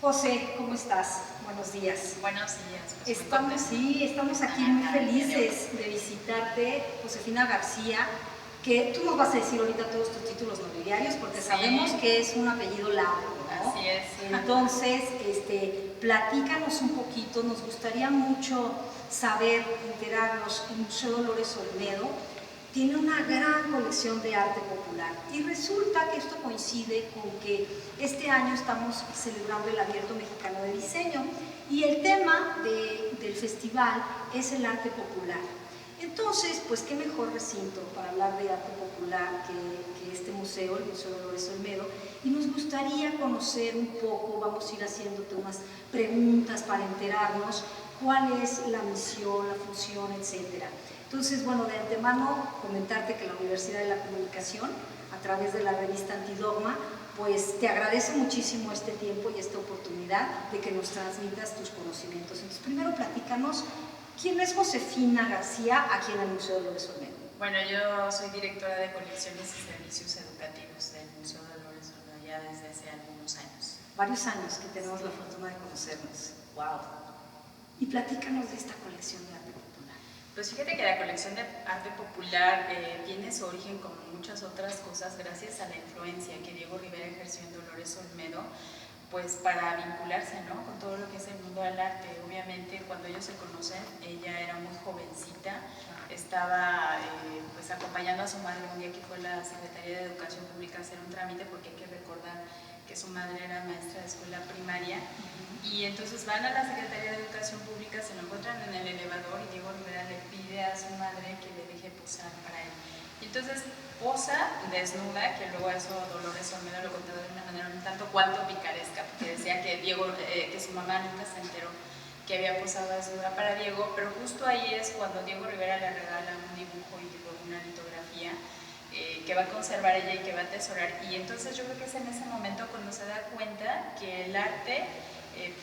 José, ¿cómo estás? Buenos días. Buenos días. Pues Estamos aquí muy felices de visitarte, Josefina García, que tú nos vas a decir ahorita todos tus títulos nobiliarios, porque sabemos que es un apellido largo, ¿no? Así es. Entonces, platícanos un poquito, nos gustaría mucho saber, enterarnos. El Museo Dolores Olmedo tiene una gran colección de arte popular y resulta que esto coincide con que este año estamos celebrando el Abierto Mexicano de Diseño y el tema del festival es el arte popular. Entonces, pues qué mejor recinto para hablar de arte popular que este museo, el Museo Dolores Olmedo, y nos gustaría conocer un poco, vamos a ir haciéndote unas preguntas para enterarnos cuál es la misión, la función, etcétera. Entonces, bueno, de antemano comentarte que la Universidad de la Comunicación, a través de la revista Antidogma, pues te agradece muchísimo este tiempo y esta oportunidad de que nos transmitas tus conocimientos. Entonces, primero platícanos, ¿quién es Josefina García aquí en el Museo Dolores Olmedo? Bueno, yo soy directora de colecciones y servicios educativos del Museo Dolores Olmedo ya desde hace algunos años. Varios años que tenemos la fortuna de conocernos. ¡Wow! Y platícanos de esta colección de arte popular. Pues fíjate que la colección de arte popular tiene su origen, como muchas otras cosas, gracias a la influencia que Diego Rivera ejerció en Dolores Olmedo, pues para vincularse, ¿no?, con todo lo que es el mundo del arte. Obviamente cuando ellos se conocen, ella era muy jovencita, estaba pues acompañando a su madre un día que fue a la Secretaría de Educación Pública a hacer un trámite, porque hay que recordar que su madre era maestra de escuela primaria, y entonces van a la Secretaría de Educación Pública, se lo encuentran en el elevador y Diego Rivera le pide a su madre que le deje posar para él. Y entonces posa desnuda, que luego eso Dolores Olmedo lo contaba de una manera un tanto cuanto picaresca, porque decía que que su mamá nunca se enteró que había posado desnuda para Diego, pero justo ahí es cuando Diego Rivera le regala un dibujo y luego una litografía que va a conservar ella y que va a atesorar. Y entonces yo creo que es en ese momento cuando se da cuenta que el arte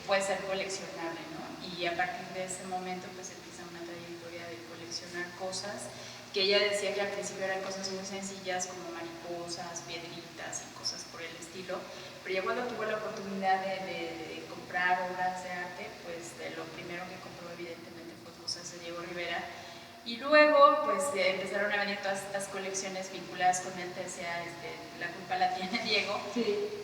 puede ser coleccionable, ¿no? Y a partir de ese momento pues empieza una trayectoria de coleccionar cosas que ella decía que al principio eran cosas muy sencillas como mariposas, piedritas y cosas por el estilo, pero ya cuando tuvo la oportunidad de comprar obras de arte, pues lo primero que compró evidentemente fue cosas de Diego Rivera. Y luego pues empezaron a venir todas estas colecciones vinculadas con él. Te decía, la culpa la tiene Diego,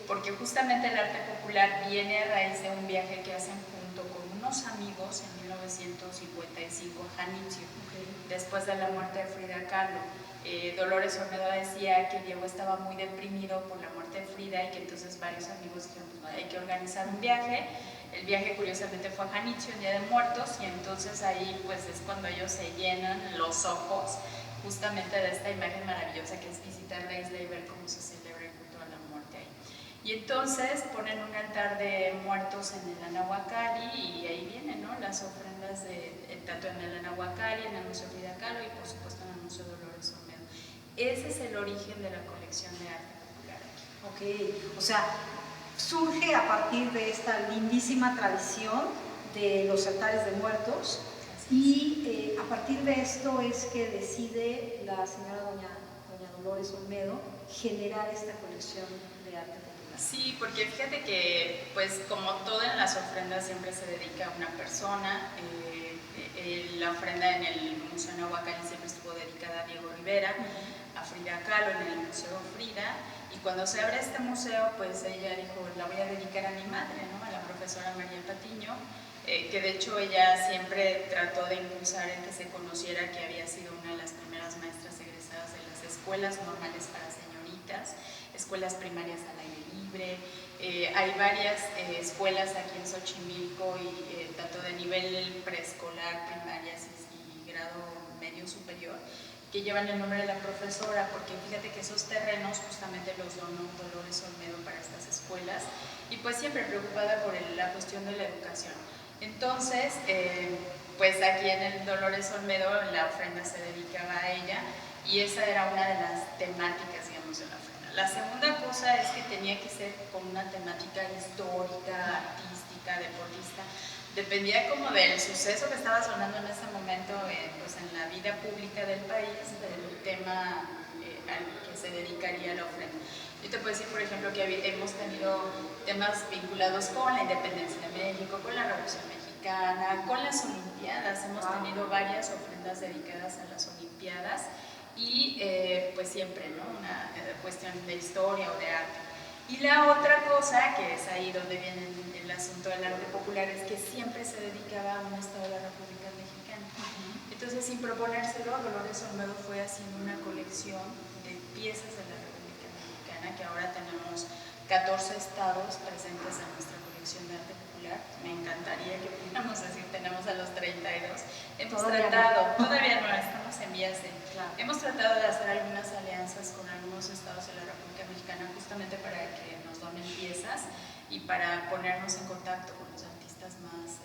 porque justamente el arte popular viene a raíz de un viaje que hacen junto con unos amigos en 1955 a Janitzio, después de la muerte de Frida Kahlo. Dolores Olmedo decía que Diego estaba muy deprimido por la muerte de Frida y que entonces varios amigos dijeron, pues hay que organizar un viaje. El viaje curiosamente fue a Janitzio, en Día de Muertos, y entonces ahí pues es cuando ellos se llenan los ojos justamente de esta imagen maravillosa que es visitar la isla y ver cómo se celebra el culto a la muerte ahí. Y entonces ponen un altar de muertos en el Anahuacalli y ahí vienen, ¿no?, las ofrendas tanto en el Anahuacalli, en el Museo Frida Kahlo y por supuesto en el Museo Dolores Olmedo. Ese es el origen de la colección de arte popular aquí. Ok, o sea, surge a partir de esta lindísima tradición de los altares de muertos y a partir de esto es que decide la señora doña Dolores Olmedo generar esta colección de arte popular. Sí, porque fíjate que pues como todo en las ofrendas siempre se dedica a una persona. La ofrenda en el Museo Anahuacalli siempre estuvo dedicada a Diego Rivera, a Frida Kahlo en el Museo Frida, y cuando se abre este museo pues ella dijo, la voy a dedicar a mi madre, ¿no?, a la profesora María Patiño, que de hecho ella siempre trató de impulsar en que se conociera que había sido una de las primeras maestras egresadas de las escuelas normales para señoritas, escuelas primarias al aire libre. Hay varias escuelas aquí en Xochimilco, y tanto de nivel preescolar, primarias y grado medio superior, que llevan el nombre de la profesora, porque fíjate que esos terrenos justamente los donó Dolores Olmedo para estas escuelas, y pues siempre preocupada por la cuestión de la educación. Entonces, pues aquí en el Dolores Olmedo la ofrenda se dedicaba a ella, y esa era una de las temáticas, digamos, de la ofrenda. La segunda cosa es que tenía que ser con una temática histórica, artística, deportista. Dependía como del suceso que estaba sonando en ese momento pues en la vida pública del país, del tema al que se dedicaría la ofrenda. Yo te puedo decir, por ejemplo, que hemos tenido temas vinculados con la independencia de México, con la Revolución Mexicana, con las Olimpiadas. Hemos tenido varias ofrendas dedicadas a las Olimpiadas y pues siempre, ¿no? Una cuestión de historia o de arte. Y la otra cosa, que es ahí donde viene el asunto del arte popular, es que siempre se dedicaba a un estado de la República Mexicana. Entonces, sin proponérselo, Dolores Olmedo fue haciendo una colección de piezas de la República Mexicana, que ahora tenemos 14 estados presentes en nuestra colección de arte popular. Me encantaría que pudiéramos decir, tenemos a los 32. Todavía no, estamos en vías de... Claro. Hemos tratado de hacer algunas alianzas con algunos estados de la República Mexicana justamente para que nos donen piezas y para ponernos en contacto con los artistas más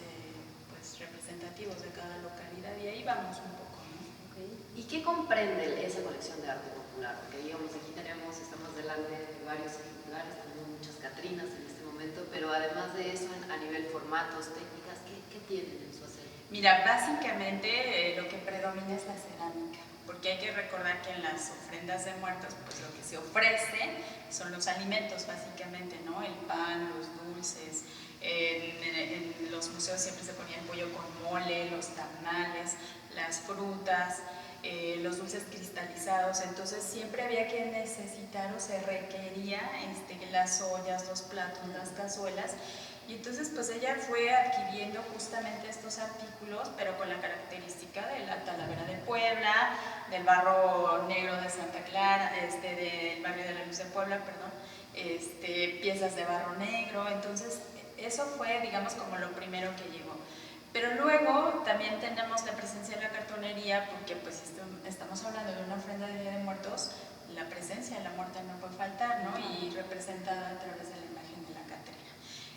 pues, representativos de cada localidad, y ahí vamos un poco, ¿no? Okay. ¿Y qué comprende esa colección de arte popular? Porque digamos, aquí estamos delante de varios ejemplares, tenemos muchas Catrinas en este momento, pero además de eso, a nivel formatos, técnicas, ¿qué tienen en su acervo? Mira, básicamente lo que predomina es la cerámica, porque hay que recordar que en las ofrendas de muertos, pues lo que se ofrece son los alimentos, básicamente, ¿no? El pan, los dulces. En los museos siempre se ponía el pollo con mole, los tamales, las frutas, los dulces cristalizados. Entonces siempre había que necesitar o se requería las ollas, los platos, las cazuelas. Y entonces pues ella fue adquiriendo justamente estos artículos, pero con la característica de la Talavera de Puebla, del barro negro de Santa Clara, del barrio de la Luz de Puebla, perdón, piezas de barro negro. Entonces eso fue, digamos, como lo primero que llegó. Pero luego también tenemos la presencia de la cartonería, porque pues estamos hablando de una ofrenda de Día de Muertos, la presencia de la muerte no puede faltar, ¿no? Y representada a través de la imagen de la Catrina.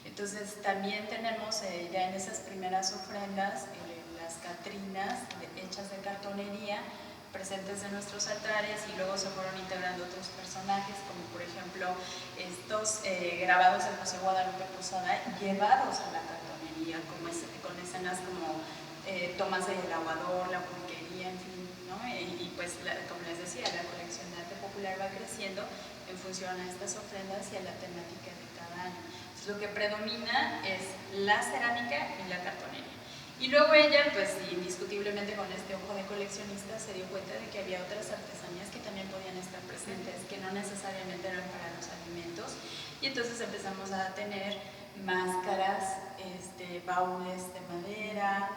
Entonces también tenemos ya en esas primeras ofrendas las Catrinas hechas de cartonería, presentes en nuestros altares, y luego se fueron integrando otros personajes, como por ejemplo estos grabados del José Guadalupe Posada, llevados a la cartonería, con escenas como Tomás el Aguador, la pulquería, en fin, ¿no? Y pues, como les decía, la colección de arte popular va creciendo en función a estas ofrendas y a la temática de cada año. Entonces, lo que predomina es la cerámica y la cartonería. Y luego ella, pues indiscutiblemente con este ojo de coleccionista, se dio cuenta de que había otras artesanías que también podían estar presentes, que no necesariamente eran para los alimentos, y entonces empezamos a tener máscaras, baúles de madera,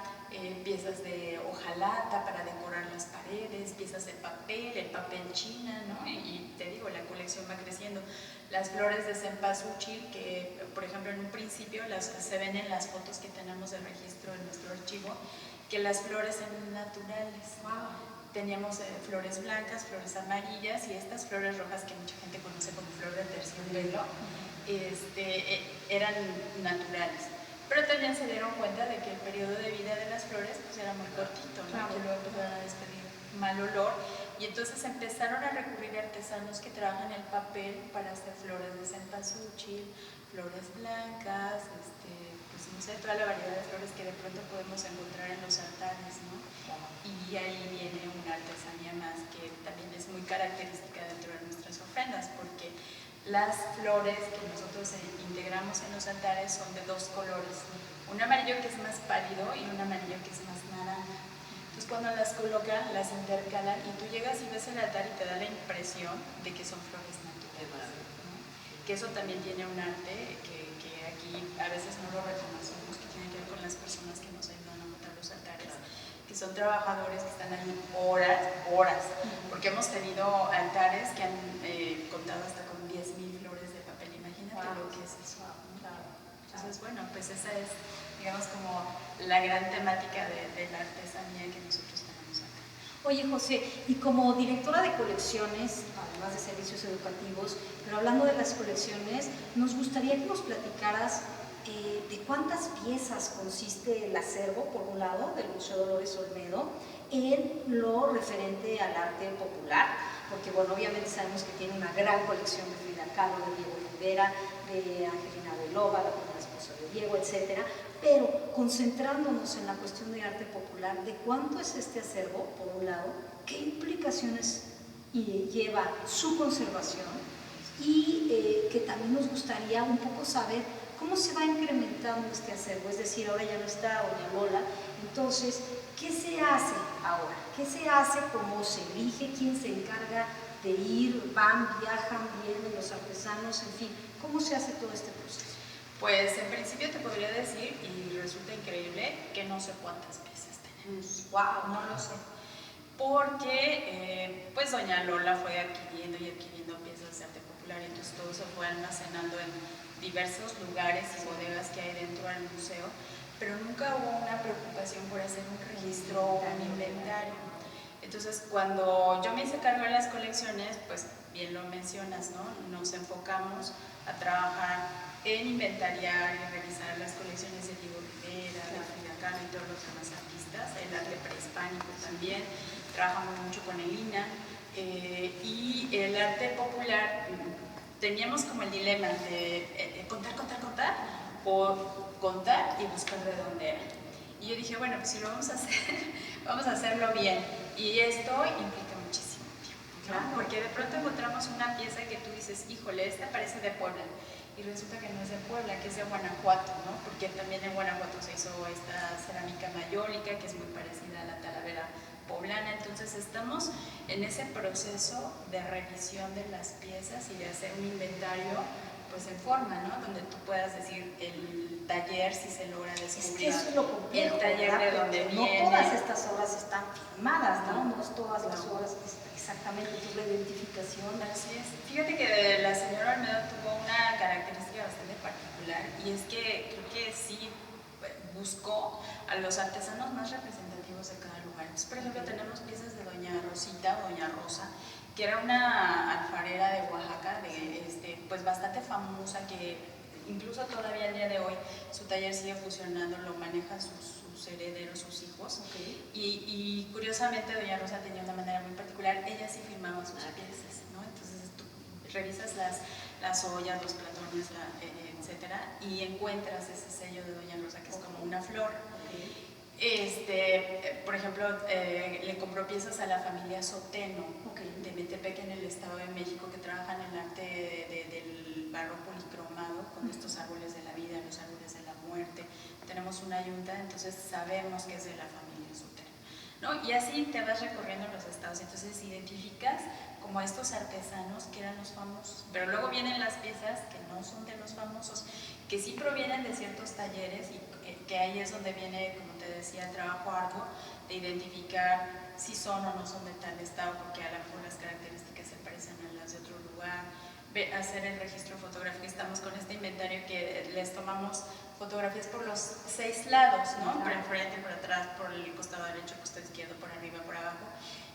piezas de hojalata para decorar las paredes, piezas de papel, el papel china, ¿no? Y te digo, la colección va creciendo. Las flores de cempasúchil, que por ejemplo en un principio se ven en las fotos que tenemos de registro en nuestro archivo, que las flores eran naturales. Wow. Teníamos flores blancas, flores amarillas, y estas flores rojas que mucha gente conoce como flor de terciopelo, eran naturales. Pero también se dieron cuenta de que el periodo de vida de las flores pues, era muy cortito, ¿no? Claro. Que luego empezaron a despedir mal olor, y entonces empezaron a recurrir a artesanos que trabajan el papel para hacer flores de cempasúchil, flores blancas, pues no sé, toda la variedad de flores que de pronto podemos encontrar en los altares, ¿no? Y ahí viene una artesanía más que también es muy característica dentro de nuestras ofrendas, porque las flores que nosotros integramos en los altares son de dos colores, un amarillo que es más pálido y un amarillo que es más naranja. Entonces cuando las colocan, las intercalan, y tú llegas y ves el altar y te da la impresión de que son flores naturales, ¿no? Que eso también tiene un arte que aquí a veces no lo reconocemos, que tiene que ver con las personas que nos ayudan a montar los altares, que son trabajadores que están ahí horas, porque hemos tenido altares que han contado hasta con 10,000 flores de papel. Imagínate lo que es eso, ¿no? Entonces, bueno, pues esa es, digamos, como la gran temática de la artesanía que nosotros tenemos acá. Oye, José, y como directora de colecciones, además de servicios educativos, pero hablando de las colecciones, nos gustaría que nos platicaras de cuántas piezas consiste el acervo, por un lado, del Museo Dolores Olmedo, en lo referente al arte popular, porque, bueno, obviamente sabemos que tiene una gran colección de Frida Kahlo, de Diego Rivera, de Angelina Belova, la primera esposa de Diego, etcétera, pero concentrándonos en la cuestión de arte popular, ¿de cuánto es este acervo, por un lado? ¿Qué implicaciones y lleva su conservación y que también nos gustaría un poco saber cómo se va incrementando este acervo, es decir, ahora ya no está doña Lola, entonces, ¿qué se hace ahora? ¿Qué se hace? ¿Cómo se elige? ¿Quién se encarga de ir? ¿Van, viajan, vienen los artesanos? En fin, ¿cómo se hace todo este proceso? Pues en principio te podría decir, y resulta increíble, que no sé cuántas piezas tenemos. ¡Wow! No lo sé. Porque pues doña Lola fue adquiriendo y adquiriendo piezas de arte popular, y entonces todo se fue almacenando en diversos lugares y bodegas que hay dentro del museo, pero nunca hubo una preocupación por hacer un registro o un inventario. Entonces, cuando yo me hice cargo de las colecciones, pues bien lo mencionas, ¿no? Nos enfocamos a trabajar en inventariar y revisar las colecciones de Diego Rivera, de Frida Kahlo y todos los demás artistas, el arte prehispánico también, trabajamos mucho con el INA, y el arte popular teníamos como el dilema de contar, o contar y buscar de dónde era. Y yo dije, bueno, pues si lo vamos a hacer, vamos a hacerlo bien. Y esto implica muchísimo tiempo, ¿no? Porque de pronto encontramos una pieza que tú dices, híjole, esta parece de Puebla. Y resulta que no es de Puebla, que es de Guanajuato, ¿no? Porque también en Guanajuato se hizo esta cerámica mayólica, que es muy parecida a la talavera poblana. Entonces estamos en ese proceso de revisión de las piezas y de hacer un inventario pues en forma, ¿no? Donde tú puedas decir el taller, si se logra descubrir. Es que eso es lo complejo, el taller ¿verdad? de donde no viene. todas estas obras están firmadas, ¿no? No todas las obras exactamente, tu identificación. Así es. Fíjate que la señora Olmedo tuvo una característica bastante particular, y es que creo que sí buscó a los artesanos más representativos de cada lugar. Entonces, por ejemplo, tenemos piezas de doña Rosita, doña Rosa, que era una alfarera de Oaxaca, pues bastante famosa, que incluso todavía al día de hoy su taller sigue funcionando, lo manejan sus herederos, sus hijos. Okay. Y curiosamente doña Rosa tenía una manera muy particular, ella sí firmaba sus piezas, ¿no? Entonces tú revisas las ollas, los platones, etcétera, y encuentras ese sello de doña Rosa, que es como una flor. Por ejemplo, le compró piezas a la familia Soteno, de Metepec, en el Estado de México, que trabajan en el arte del barro policromado, con estos árboles de la vida, los árboles de la muerte. Tenemos una yunta, entonces sabemos que es de la familia Soteno, ¿no? Y así te vas recorriendo los estados, entonces identificas como estos artesanos que eran los famosos, pero luego vienen las piezas que no son de los famosos, que sí provienen de ciertos talleres, y que ahí es donde viene, como te decía, el trabajo arduo de identificar si son o no son de tal estado, porque a lo mejor las características se parecen a las de otro lugar, hacer el registro fotográfico. Estamos con este inventario que les tomamos fotografías por los 6 lados, ¿no? Por enfrente, por atrás, por el costado derecho, costado izquierdo, por arriba, por abajo,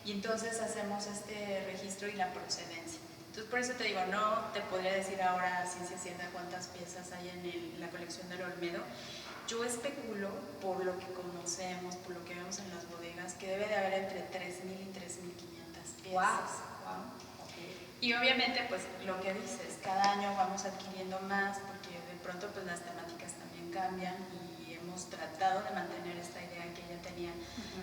y entonces hacemos este registro y la procedencia. Entonces, por eso te digo, no te podría decir ahora a ciencia cierta cuántas piezas hay en la colección del Olmedo. Yo especulo, por lo que conocemos, por lo que vemos en las bodegas, que debe de haber entre 3.000 y 3.500 piezas. Wow. Y obviamente, pues lo que dices, cada año vamos adquiriendo más, porque de pronto pues las temáticas también cambian, y hemos tratado de mantener esta idea que ella tenía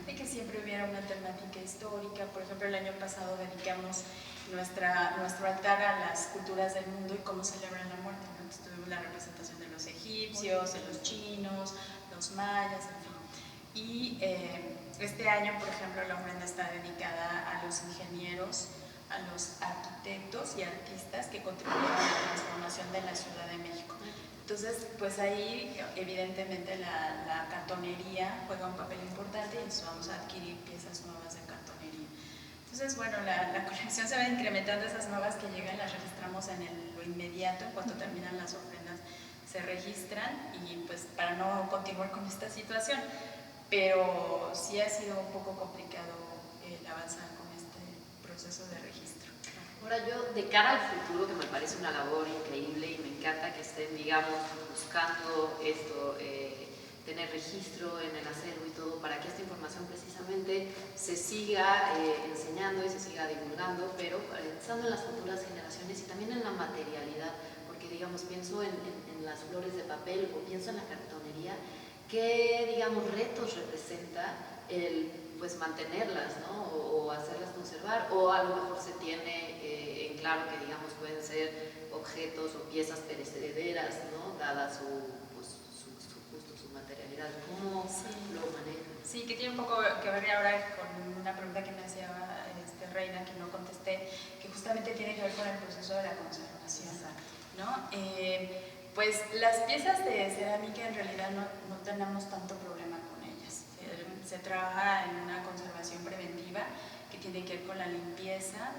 de que siempre hubiera una temática histórica. Por ejemplo, el año pasado dedicamos nuestro altar a las culturas del mundo y cómo celebran la muerte, ¿no? Entonces, tuvimos la representación de los egipcios, de los chinos, los mayas, en fin. Y este año, por ejemplo, la ofrenda está dedicada a los ingenieros, a los arquitectos y artistas que contribuyeron a la transformación de la Ciudad de México. Entonces, pues ahí evidentemente la cartonería juega un papel importante, y entonces vamos a adquirir piezas nuevas de cartonería. Entonces, bueno, la colección se va incrementando, esas nuevas que llegan las registramos en lo inmediato, en cuanto terminan las ofrendas se registran, y pues para no continuar con esta situación, pero sí ha sido un poco complicado el avanzar con este proceso de registro. Ahora yo, de cara al futuro, que me parece una labor increíble y me encanta que estén, digamos, buscando esto, tener registro en el acervo y todo, para que esta información precisamente se siga enseñando y se siga divulgando, pero pensando en las futuras generaciones y también en la materialidad, porque digamos, pienso en las flores de papel o pienso en la cartonería, qué, digamos, retos representa el pues mantenerlas, ¿no? O hacerlas conservar, o a lo mejor se tiene en claro que digamos pueden ser objetos o piezas perecederas, ¿no? Dada su materialidad. ¿Cómo lo manejan? Sí, que tiene un poco que ver ahora con una pregunta que me hacía Reina, que no contesté, que justamente tiene que ver con el proceso de la conservación, ¿no? Pues las piezas de cerámica en realidad no tenemos tanto problema con ellas. Se trabaja en una conservación preventiva que tiene que ver con la limpieza,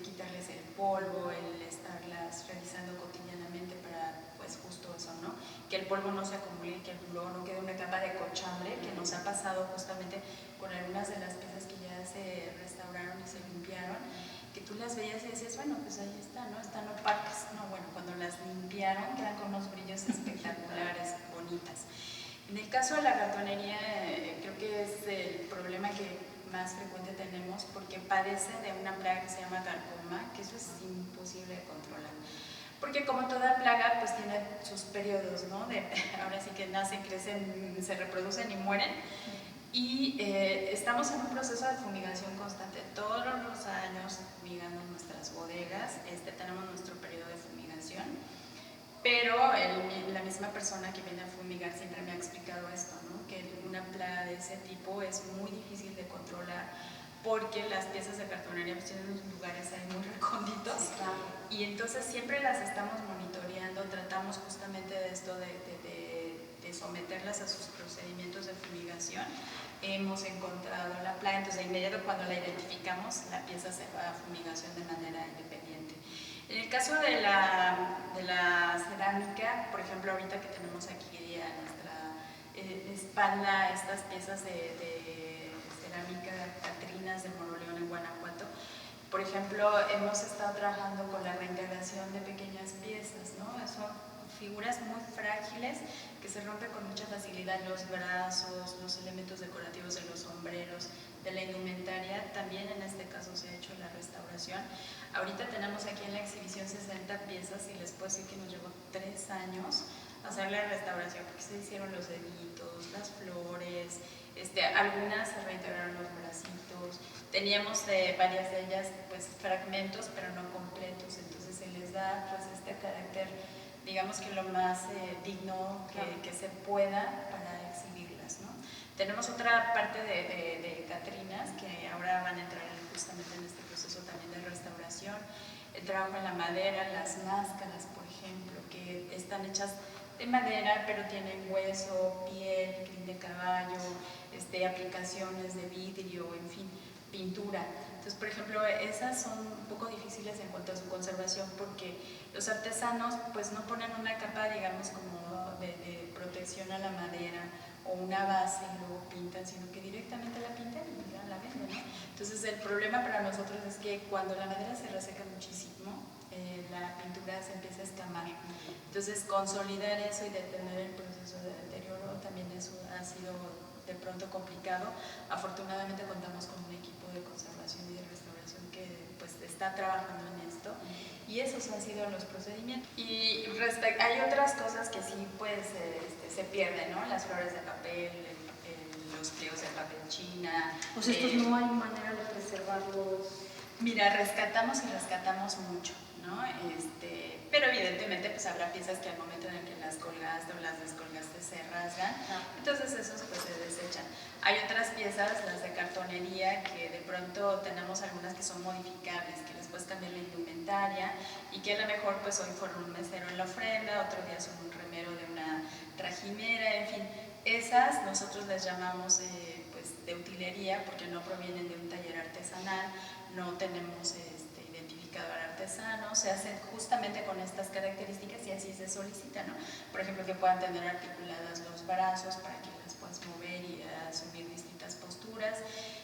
quitarles el polvo, el estarlas realizando cotidianamente para pues justo eso, ¿no? Que el polvo no se acumule, que luego no quede una capa de cochambre, que nos ha pasado justamente con algunas de las piezas que ya se restauraron y se limpiaron, que tú las veías y decías, bueno, pues ahí está, ¿no? Están opacas. No, bueno, cuando las limpiaron quedan con unos brillos espectaculares, bonitas. En el caso de la cartonería, creo que es el problema que más frecuente tenemos porque padece de una plaga que se llama carcoma, que eso es imposible de controlar. Porque como toda plaga, pues tiene sus periodos, ¿no? Ahora sí que nacen, crecen, se reproducen y mueren. Y estamos en un proceso de fumigación constante. Todos los años fumigamos nuestras bodegas, tenemos nuestro periodo de fumigación. Pero la misma persona que viene a fumigar siempre me ha explicado esto, ¿no? Que una plaga de ese tipo es muy difícil de controlar porque las piezas de cartonería pues, tienen unos lugares ahí muy recónditos, sí, claro. Y entonces siempre las estamos monitoreando, tratamos justamente de esto de someterlas a sus procedimientos de fumigación. Hemos encontrado la plaga, entonces de inmediato cuando la identificamos la pieza se va a fumigación de manera independiente. En el caso de la cerámica, por ejemplo, ahorita que tenemos aquí a nuestra espalda estas piezas de cerámica catrinas de Moroleón en Guanajuato, por ejemplo, hemos estado trabajando con la reintegración de pequeñas piezas, ¿no? Son figuras muy frágiles que se rompen con mucha facilidad, los brazos, los elementos decorativos de los sombreros, de la indumentaria. También en este caso se ha hecho la restauración. Ahorita tenemos aquí en la exhibición 60 piezas y les puedo decir que nos llevó 3 años hacer la restauración porque se hicieron los deditos, las flores, algunas se reintegraron los bracitos. Teníamos varias de ellas pues fragmentos pero no completos, entonces se les da pues carácter, digamos que lo más digno que se pueda para exhibirlas, ¿no? Tenemos otra parte de catrinas que ahora van a entrar justamente en este proceso también de restauración. El trabajo en la madera, las máscaras, por ejemplo, que están hechas de madera, pero tienen hueso, piel, crin de caballo, aplicaciones de vidrio, en fin, pintura. Entonces, por ejemplo, esas son un poco difíciles en cuanto a su conservación porque los artesanos pues no ponen una capa, digamos, como de protección a la madera o una base y luego pintan, sino que directamente la pintan y ya la venden, ¿no? Entonces, el problema para nosotros es que cuando la madera se reseca muchísimo, la pintura se empieza a escamar. Entonces, consolidar eso y detener el proceso de deterioro también eso ha sido de pronto complicado. Afortunadamente contamos con un equipo de conservación y de restauración que pues está trabajando en esto y esos han sido los procedimientos. Y hay otras cosas que sí pues se pierden, ¿no? Las flores de papel, los pliegos de papel china. Pues estos no hay manera de preservarlos. Mira, rescatamos y rescatamos mucho, ¿no? Pero evidentemente pues habrá piezas que al momento en el que las colgaste o las descolgaste se rasgan, entonces esos pues se desechan. Hay otras piezas, las de cartonería, que de pronto tenemos algunas que son modificables, que les puedes cambiar la indumentaria y que a lo mejor pues hoy fueron un mesero en la ofrenda, otro día son un remero de una trajinera, en fin. Esas nosotros les llamamos pues de utilería porque no provienen de un taller artesanal, no tenemos identificado al artesano, se hacen justamente con estas características y así se solicita, ¿no? Por ejemplo, que puedan tener articuladas los brazos para que las puedas mover y asumir distintas posturas.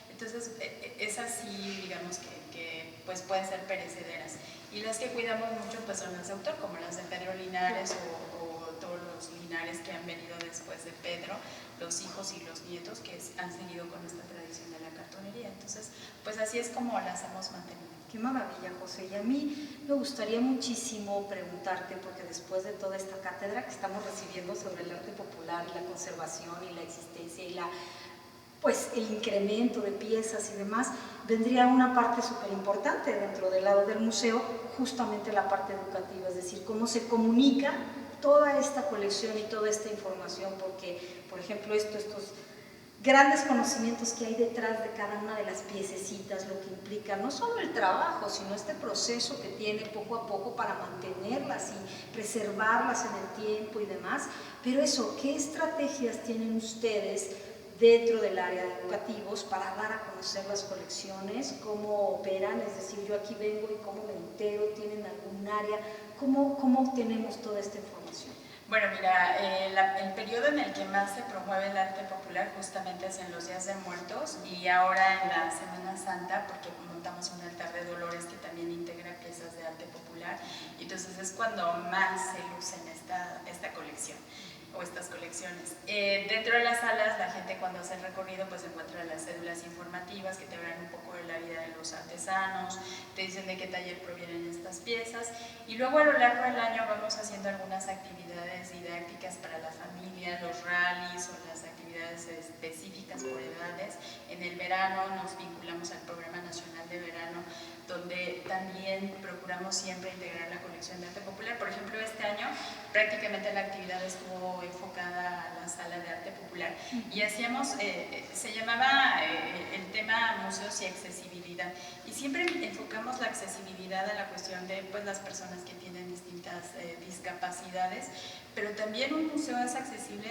Entonces, esas sí, digamos que pues pueden ser perecederas. Y las que cuidamos mucho pues son las de autor, como las de Pedro Linares o todos los Linares que han venido después de Pedro, los hijos y los nietos que han seguido con esta tradición de la cartonería. Entonces, pues así es como las hemos mantenido. Qué maravilla, José. Y a mí me gustaría muchísimo preguntarte, porque después de toda esta cátedra que estamos recibiendo sobre el arte popular y la conservación y la existencia y la pues el incremento de piezas y demás, vendría una parte súper importante dentro del lado del museo, justamente la parte educativa, es decir, cómo se comunica toda esta colección y toda esta información, porque, por ejemplo, estos grandes conocimientos que hay detrás de cada una de las piececitas, lo que implica no solo el trabajo, sino este proceso que tiene poco a poco para mantenerlas y preservarlas en el tiempo y demás. Pero eso, ¿qué estrategias tienen ustedes dentro del área de educativos para dar a conocer las colecciones? ¿Cómo operan? Es decir, yo aquí vengo y cómo me entero, ¿tienen algún área? ¿Cómo obtenemos toda esta información? Bueno, mira, el periodo en el que más se promueve el arte popular justamente es en los Días de Muertos y ahora en la Semana Santa, porque montamos un altar de Dolores que también integra piezas de arte popular, y entonces es cuando más se lucen esta colección o estas colecciones. Dentro de las salas, la gente cuando hace el recorrido pues encuentra las cédulas informativas que te hablan un poco de la vida de los artesanos, te dicen de qué taller provienen estas piezas, y luego a lo largo del año vamos haciendo algunas actividades didácticas para la familia, los rallies o las actividades específicas por edades. En el verano nos vinculamos al Programa Nacional de Verano, donde también procuramos siempre integrar la colección de arte popular. Por ejemplo, este año prácticamente la actividad estuvo enfocada a la sala de arte popular y hacíamos, se llamaba el tema museos y accesibilidad, y siempre enfocamos la accesibilidad a la cuestión de pues, las personas que tienen distintas discapacidades, pero también un museo es accesible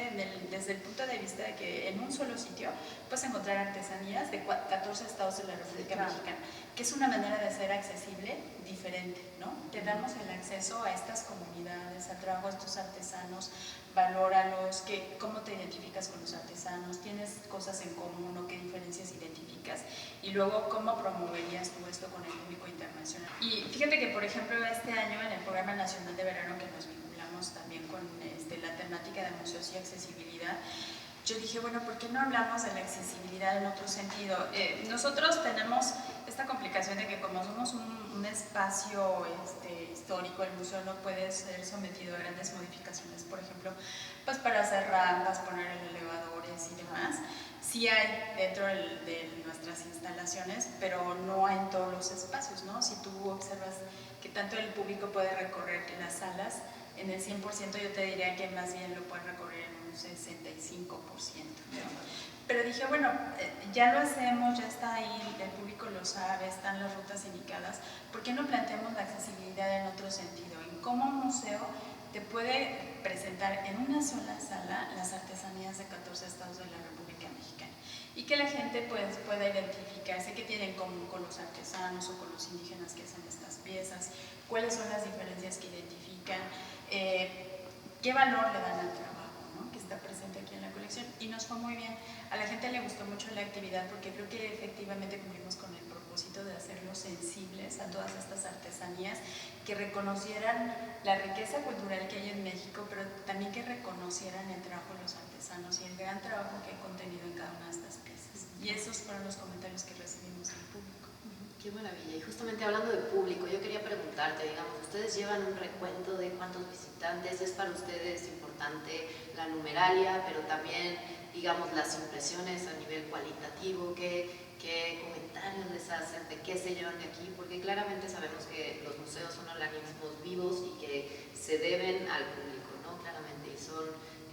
desde el punto de vista de que en un solo sitio puedes encontrar artesanías de 14 estados de la República Mexicana, que es una manera de ser accesible diferente, ¿no? Te damos el acceso a estas comunidades, al trabajo de estos artesanos, valóralos, cómo te identificas con los artesanos, tienes cosas en común o qué diferencias identificas, y luego cómo promoverías tú esto con el público internacional. Y fíjate que, por ejemplo, este año en el Programa Nacional de Verano, que nos vinculamos también con la temática de museos y accesibilidad, yo dije, bueno, ¿por qué no hablamos de la accesibilidad en otro sentido? Nosotros tenemos esta complicación de que como somos un espacio histórico, el museo no puede ser sometido a grandes modificaciones, por ejemplo, pues para hacer rampas, poner elevadores y demás. Sí hay dentro de nuestras instalaciones, pero no en todos los espacios, ¿no? Si tú observas que tanto el público puede recorrer las salas, en el 100% yo te diría que más bien lo puede recorrer en un 65%, ¿no? Pero dije, bueno, ya lo hacemos, ya está ahí, el público lo sabe, están las rutas indicadas, ¿por qué no planteamos la accesibilidad en otro sentido? En cómo un museo te puede presentar en una sola sala las artesanías de 14 estados de la República Mexicana y que la gente pues, pueda identificarse qué tienen en común con los artesanos o con los indígenas que hacen estas piezas, cuáles son las diferencias que identifican, qué valor le dan al trabajo, ¿no? Que está presente aquí en la colección, y nos fue muy bien. A la gente le gustó mucho la actividad porque creo que efectivamente cumplimos con el propósito de hacerlos sensibles a todas estas artesanías, que reconocieran la riqueza cultural que hay en México, pero también que reconocieran el trabajo de los artesanos y el gran trabajo que hay contenido en cada una de estas piezas. Y esos fueron los comentarios que recibimos del público. Qué maravilla. Y justamente hablando de público, yo quería preguntarte, digamos, ustedes llevan un recuento de cuántos visitantes, es para ustedes importante la numeralia, pero también, digamos, las impresiones a nivel cualitativo, qué comentarios les hacen, de qué se llevan de aquí, porque claramente sabemos que los museos son organismos vivos y que se deben al público, ¿no? Claramente, y son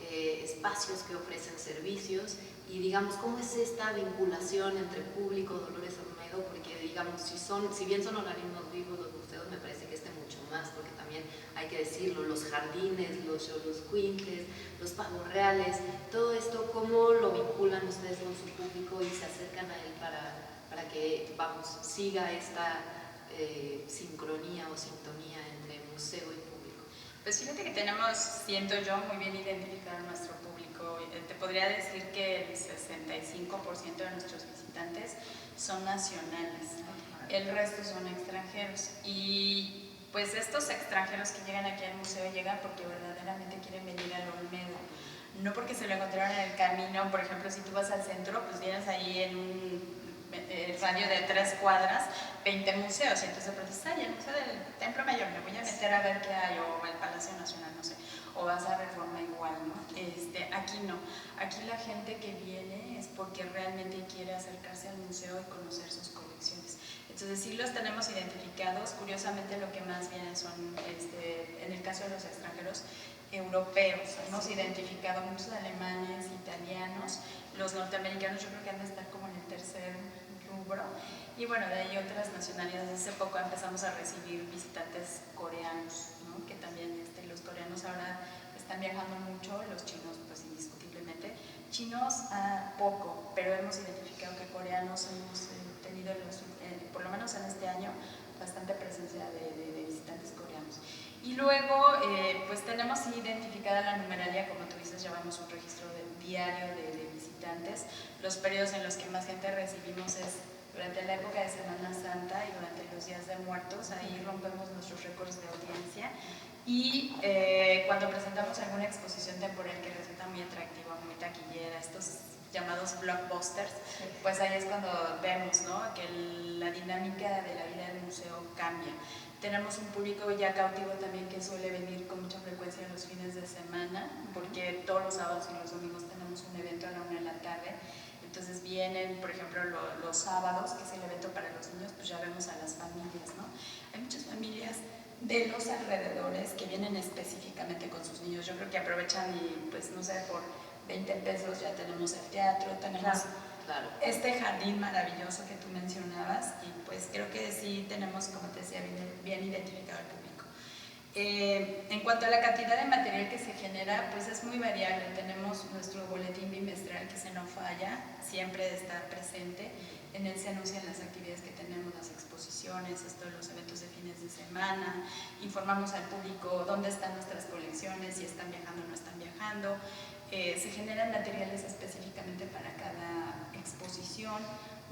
espacios que ofrecen servicios, y digamos, ¿cómo es esta vinculación entre público, Dolores Olmedo? Porque digamos, si bien son organismos vivos los museos, me parece que mucho más, porque también hay que decirlo, los jardines, los xoloscuincles, los pavos reales, todo esto, ¿cómo lo vinculan ustedes con su público y se acercan a él para que, vamos, siga esta sincronía o sintonía entre museo y público? Pues fíjate que tenemos, siento yo, muy bien identificado nuestro público. Te podría decir que el 65% de nuestros visitantes son nacionales, el resto son extranjeros, y pues estos extranjeros que llegan aquí al museo llegan porque verdaderamente quieren venir al Olmedo, no porque se lo encontraron en el camino. Por ejemplo, si tú vas al centro, pues vienes ahí en un radio de 3 cuadras, 20 museos, y entonces dices, ay, el Museo del Templo Mayor, me voy a meter a ver qué hay, o el Palacio Nacional, no sé. o vas a Reforma igual, ¿no? Aquí no, aquí la gente que viene es porque realmente quiere acercarse al museo y conocer sus colecciones. Entonces sí los tenemos identificados, curiosamente lo que más vienen son, en el caso de los extranjeros, europeos. Hemos identificado muchos alemanes, italianos, los norteamericanos yo creo que han de estar como en el tercer rubro, y bueno, de ahí otras nacionalidades. Hace poco empezamos a recibir visitantes coreanos, ¿no? Que también los coreanos ahora están viajando mucho, los chinos pues indiscutiblemente, chinos poco, pero hemos identificado que coreanos hemos tenido, por lo menos en este año, bastante presencia de visitantes coreanos. Y luego, pues tenemos identificada la numeralia, como tú dices, llevamos un registro diario de visitantes. Los periodos en los que más gente recibimos es durante la época de Semana Santa y durante los días de muertos, ahí rompemos nuestros récords de audiencia. Y cuando presentamos alguna exposición temporal que resulta muy atractiva, muy taquillera, estos llamados blockbusters, pues ahí es cuando vemos, ¿no?, que la dinámica de la vida del museo cambia. Tenemos un público ya cautivo también que suele venir con mucha frecuencia en los fines de semana, porque todos los sábados y los domingos tenemos un evento a la 1 de la tarde. Entonces vienen, por ejemplo, los sábados, que es el evento para los niños, pues ya vemos a las familias, ¿no? Hay muchas familias de los alrededores que vienen específicamente con sus niños. Yo creo que aprovechan y, pues, no sé, por 20 pesos ya tenemos el teatro, tenemos este jardín maravilloso que tú mencionabas, y pues creo que sí tenemos, como te decía, bien identificado el público. En cuanto a la cantidad de material que se genera, pues es muy variable. Tenemos nuestro boletín bimestral que se no falla, siempre está presente. En él se anuncian las actividades que tenemos, las exposiciones, los eventos de fines de semana, informamos al público dónde están nuestras colecciones, si están viajando o no están viajando. Se generan materiales específicamente para cada exposición,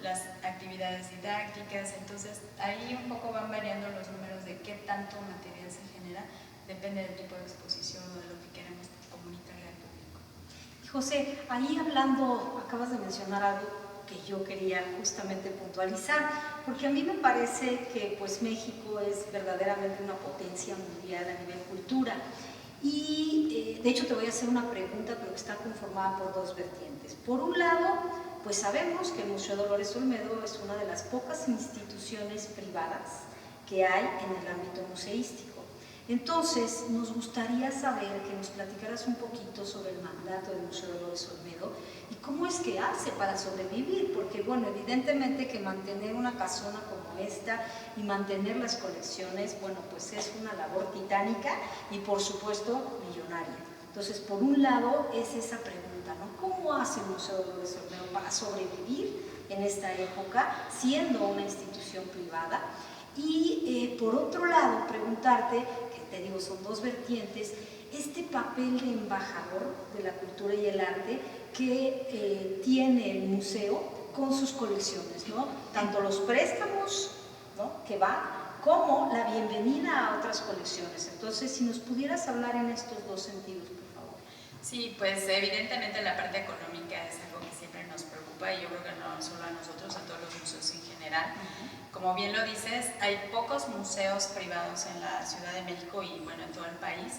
las actividades didácticas. Entonces ahí un poco van variando los números de qué tanto material se genera, depende del tipo de exposición o de lo que queremos comunicarle al público. José, ahí hablando, acabas de mencionar algo que yo quería justamente puntualizar, porque a mí me parece que pues México es verdaderamente una potencia mundial a nivel cultura. Y de hecho te voy a hacer una pregunta, pero que está conformada por dos vertientes. Por un lado, pues sabemos que el Museo Dolores Olmedo es una de las pocas instituciones privadas que hay en el ámbito museístico. Entonces, nos gustaría saber que nos platicaras un poquito sobre el mandato del Museo Dolores Olmedo y cómo es que hace para sobrevivir, porque bueno, evidentemente que mantener una casona como esta y mantener las colecciones, bueno, pues es una labor titánica y por supuesto millonaria. Entonces, por un lado es esa pregunta, ¿no? ¿Cómo hace el Museo Dolores Olmedo para sobrevivir en esta época siendo una institución privada? Y por otro lado, preguntarte, que te digo, son dos vertientes, este papel de embajador de la cultura y el arte que tiene el museo con sus colecciones, ¿no? Tanto los préstamos, ¿no?, que van, como la bienvenida a otras colecciones. Entonces, si nos pudieras hablar en estos dos sentidos, por favor. Sí, pues evidentemente la parte económica es algo que siempre nos preocupa, y yo creo que no solo a nosotros, a todos los museos en general. Como bien lo dices, hay pocos museos privados en la Ciudad de México y bueno, en todo el país,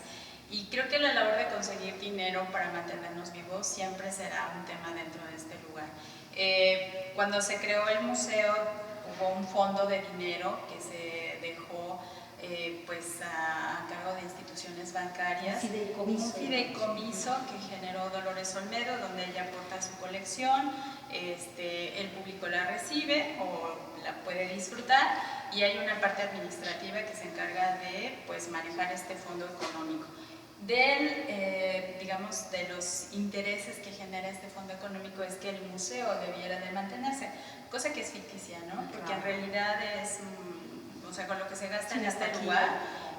y creo que la labor de conseguir dinero para mantenernos vivos siempre será un tema dentro de este lugar. Cuando se creó el museo hubo un fondo de dinero que se dejó pues a cargo de instituciones bancarias, un fideicomiso que generó Dolores Olmedo, donde ella aporta su colección, el público la recibe o la puede disfrutar, y hay una parte administrativa que se encarga de pues manejar este fondo económico. Digamos, de los intereses que genera este fondo económico es que el museo debiera de mantenerse, cosa que es ficticia, ¿no? Porque en realidad es, o sea, con lo que se gasta en este lugar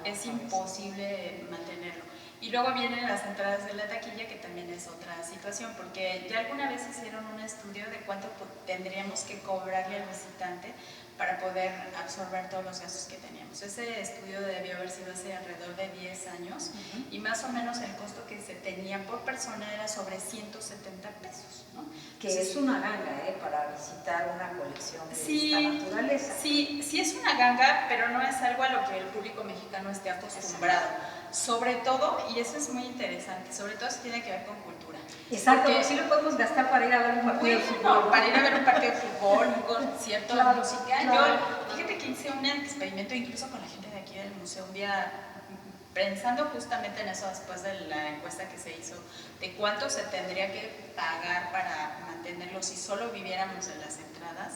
es imposible mantenerlo. Y luego vienen las entradas de la taquilla, que también es otra situación, porque ya alguna vez hicieron un estudio de cuánto tendríamos que cobrarle al visitante para poder absorber todos los gastos que teníamos. Ese estudio debió haber sido hace alrededor de 10 años, y más o menos el costo que se tenía por persona era sobre 170 pesos, ¿no? Que entonces, es una ganga, para visitar una colección de esta naturaleza. Sí, sí es una ganga, pero no es algo a lo que el público mexicano esté acostumbrado. sobre todo, y eso es muy interesante, sobre todo si tiene que ver con cultura. Exacto, porque sí lo podemos gastar para ir a ver un partido de fútbol. Para ir a ver un partido de fútbol, un concierto de música. Claro. Yo, fíjate que hice un experimento incluso con la gente de aquí del museo un día, pensando justamente en eso después de la encuesta que se hizo, de cuánto se tendría que pagar para mantenerlo si solo viviéramos en las entradas.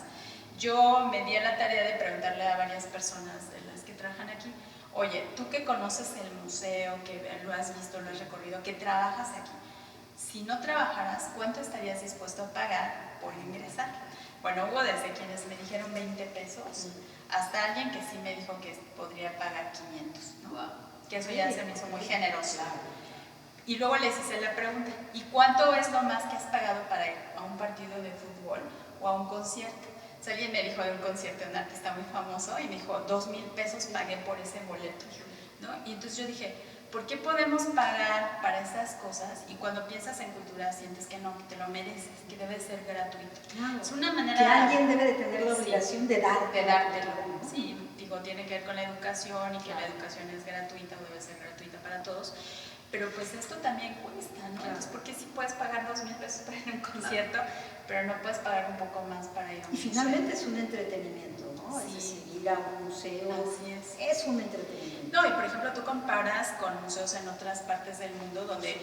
Yo me di a la tarea de preguntarle a varias personas de las que trabajan aquí, oye, tú que conoces el museo, que lo has visto, lo has recorrido, que trabajas aquí, si no trabajaras, ¿cuánto estarías dispuesto a pagar por ingresar? Bueno, hubo desde quienes me dijeron 20 pesos hasta alguien que sí me dijo que podría pagar 500, ¿no? Wow. Que eso ya se me hizo muy generoso. Y luego les hice la pregunta, ¿y cuánto es lo más que has pagado para ir a un partido de fútbol o a un concierto? O sea, alguien me dijo de un concierto de un artista muy famoso y me dijo, 2,000 pesos pagué por ese boleto, ¿no? Y entonces yo dije, ¿por qué podemos pagar para esas cosas y cuando piensas en cultura sientes que no, que te lo mereces, que debe ser gratuito? Claro. Es una manera... Que alguien debe de tener la obligación de dártelo. Sí, digo, tiene que ver con la educación y que la educación es gratuita o debe ser gratuita para todos. Pero pues esto también cuesta, ¿no? Claro. Entonces, ¿por qué sí puedes pagar 2,000 pesos para ir a un concierto, pero no puedes pagar un poco más para ir a un Y finalmente es un entretenimiento, ¿no? Sí. Es decir, ir a un museo Así es. es un entretenimiento. No, y por ejemplo, tú comparas con museos en otras partes del mundo donde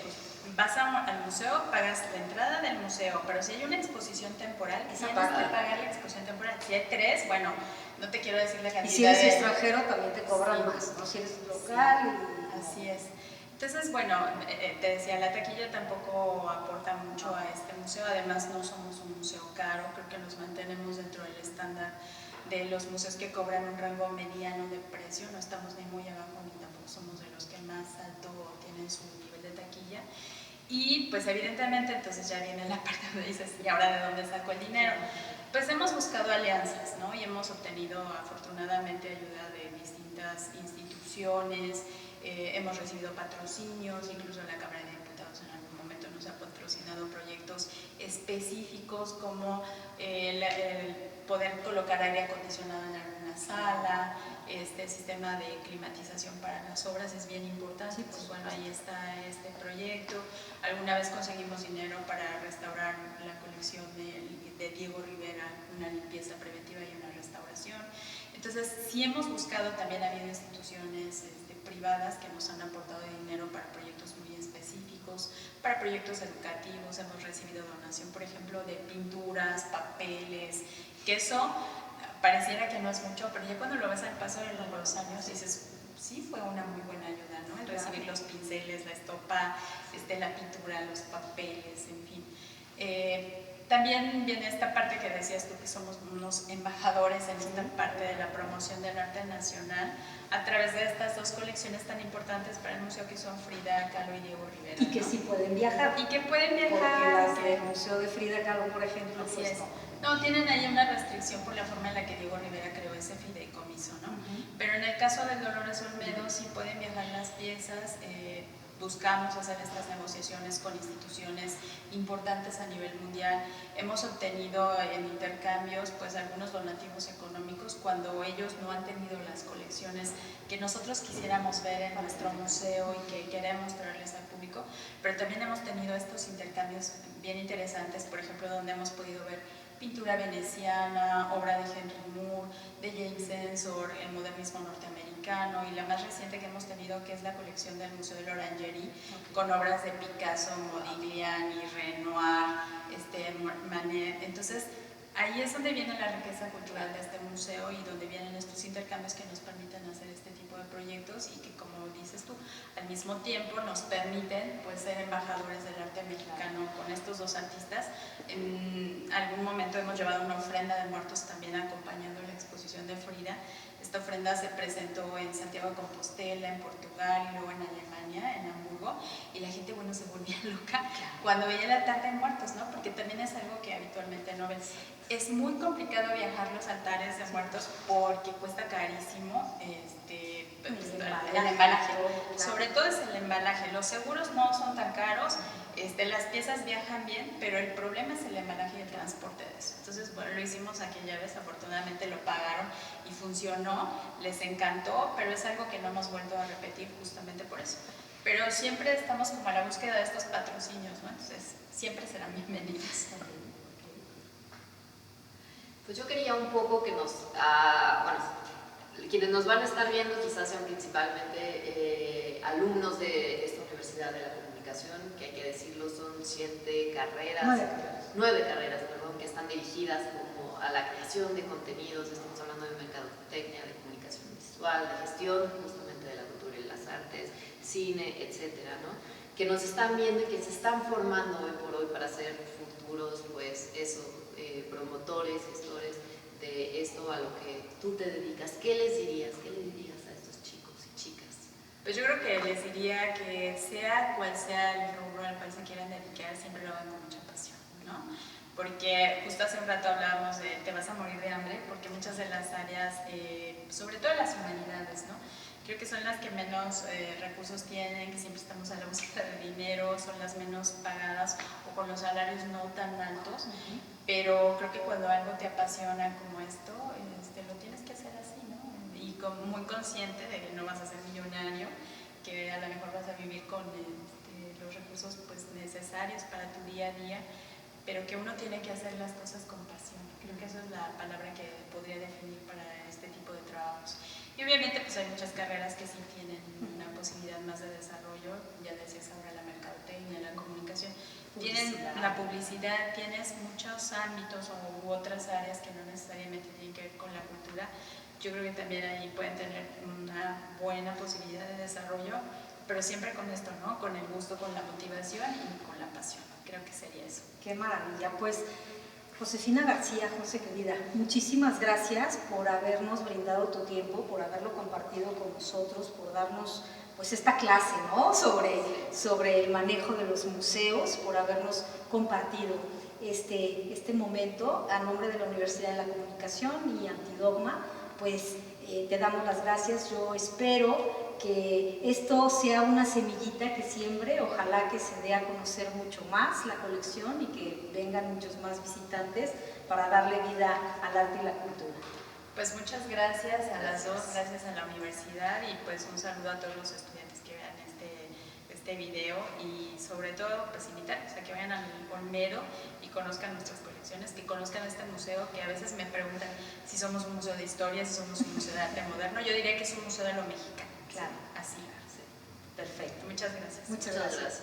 vas al museo, pagas la entrada del museo, pero si hay una exposición temporal, tienes que pagar la exposición temporal. Si hay 3, bueno, no te quiero decir la cantidad. Y si eres extranjero también te cobran más, ¿no? Si eres local. Así es. Entonces, bueno, te decía, la taquilla tampoco aporta mucho a este museo, además no somos un museo caro, creo que nos mantenemos dentro del estándar de los museos que cobran un rango mediano de precio, no estamos ni muy abajo ni tampoco somos de los que más alto tienen su nivel de taquilla. Y pues evidentemente entonces ya viene la parte donde dices, ¿y ahora de dónde saco el dinero? Pues hemos buscado alianzas, ¿no? Y hemos obtenido afortunadamente ayuda de distintas instituciones, hemos recibido patrocinios, incluso la Cámara de Diputados en algún momento nos ha patrocinado proyectos específicos como el poder colocar aire acondicionado en alguna sala, este sistema de climatización para las obras es bien importante, pues bueno, ahí está este proyecto. Alguna vez conseguimos dinero para restaurar la colección de Diego Rivera, una limpieza preventiva y una restauración. Entonces, sí hemos buscado, también ha habido instituciones privadas que nos han aportado dinero para proyectos muy específicos, para proyectos educativos, hemos recibido donación, por ejemplo, de pinturas, papeles, que eso pareciera que no es mucho, pero ya cuando lo ves al paso de los años dices, sí fue una muy buena ayuda, ¿no? El recibir los pinceles, la estopa, la pintura, los papeles, en fin. También viene esta parte que decías tú, que somos unos embajadores en esta parte de la promoción del arte nacional a través de estas 2 colecciones tan importantes para el museo que son Frida Kahlo y Diego Rivera. Y que sí pueden viajar. Y que pueden viajar. Porque las del Museo de Frida Kahlo, por ejemplo, así pues es. No, tienen ahí una restricción por la forma en la que Diego Rivera creó ese fideicomiso, ¿no? Pero en el caso del Dolores Olmedo sí pueden viajar las piezas. Buscamos hacer estas negociaciones con instituciones importantes a nivel mundial. Hemos obtenido en intercambios pues algunos donativos económicos cuando ellos no han tenido las colecciones que nosotros quisiéramos ver en nuestro museo y que queremos traerles al público, pero también hemos tenido estos intercambios bien interesantes, por ejemplo, donde hemos podido ver pintura veneciana, obra de Henry Moore, de James Ensor, el modernismo norteamericano, y la más reciente que hemos tenido, que es la colección del Museo de l'Orangerie, con obras de Picasso, Modigliani, Renoir, Manet. Entonces, ahí es donde viene la riqueza cultural de este museo y donde vienen estos intercambios que nos permiten hacer este tipo de proyectos y que, como dices tú, al mismo tiempo nos permiten pues, ser embajadores del arte mexicano con estos 2 artistas. En algún momento hemos llevado una ofrenda de muertos también acompañando la exposición de Frida. Esta ofrenda se presentó en Santiago de Compostela, en Portugal y luego en Alemania, en Hamburgo, y la gente, bueno, se volvía loca cuando veía el altar de muertos, ¿no? Porque también es algo que habitualmente no ven. Es muy complicado viajar los altares de muertos porque cuesta carísimo el embalaje. sobre todo es el embalaje. Los seguros no son tan caros, las piezas viajan bien, pero el problema es el embalaje y el transporte de eso. Entonces, bueno, lo hicimos aquella vez, afortunadamente lo pagaron y funcionó, les encantó, pero es algo que no hemos vuelto a repetir justamente por eso. Pero siempre estamos como a la búsqueda de estos patrocinios, ¿no? Entonces, siempre serán bienvenidos. Pues yo quería un poco que nos, quienes nos van a estar viendo quizás sean principalmente alumnos de esta Universidad de la Comunicación, que hay que decirlo, son 9 carreras, que están dirigidas como a la creación de contenidos. Estamos hablando de mercadotecnia, de comunicación visual, de gestión justamente de la cultura y las artes, cine, etcétera, ¿no? Que nos están viendo y que se están formando hoy por hoy para ser futuros, pues eso, promotores, gestores de esto a lo que tú te dedicas. ¿Qué les dirías? ¿Qué le dirías a estos chicos y chicas? Pues yo creo que les diría que sea cual sea el rubro al cual se quieran dedicar, siempre lo hagan con mucha pasión, ¿no? Porque justo hace un rato hablábamos de te vas a morir de hambre, porque muchas de las áreas, sobre todo las humanidades, ¿no? Creo que son las que menos recursos tienen, que siempre estamos a la búsqueda de dinero, son las menos pagadas o con los salarios no tan altos, pero creo que cuando algo te apasiona como esto, lo tienes que hacer así, ¿no? Y muy consciente de que no vas a ser millonario, que a lo mejor vas a vivir con los recursos pues, necesarios para tu día a día, pero que uno tiene que hacer las cosas con pasión. Creo que esa es la palabra que podría definir para este tipo de trabajos. Y obviamente pues hay muchas carreras que sí tienen una posibilidad más de desarrollo, ya decías ahora la mercadotecnia, la comunicación, tienen la publicidad, tienes muchos ámbitos u otras áreas que no necesariamente tienen que ver con la cultura. Yo creo que también ahí pueden tener una buena posibilidad de desarrollo, pero siempre con esto, ¿no? Con el gusto, con la motivación y con la pasión. Creo que sería eso. Qué maravilla, pues Josefina García, José querida, muchísimas gracias por habernos brindado tu tiempo, por haberlo compartido con nosotros, por darnos pues esta clase, ¿no? sobre el manejo de los museos, por habernos compartido este momento a nombre de la Universidad de la Comunicación y Antidogma, pues te damos las gracias. Yo espero que esto sea una semillita que siembre, ojalá que se dé a conocer mucho más la colección y que vengan muchos más visitantes para darle vida al arte y la cultura. Pues muchas gracias a las dos, gracias a la universidad y pues un saludo a todos los estudiantes que vean este video y sobre todo pues invitarlos a que vayan al Olmedo y conozcan nuestras colecciones, que conozcan este museo, que a veces me preguntan si somos un museo de historia, si somos un museo de arte moderno. Yo diría que es un museo de lo mexicano. Claro. Así. Perfecto. Muchas gracias. Muchas gracias.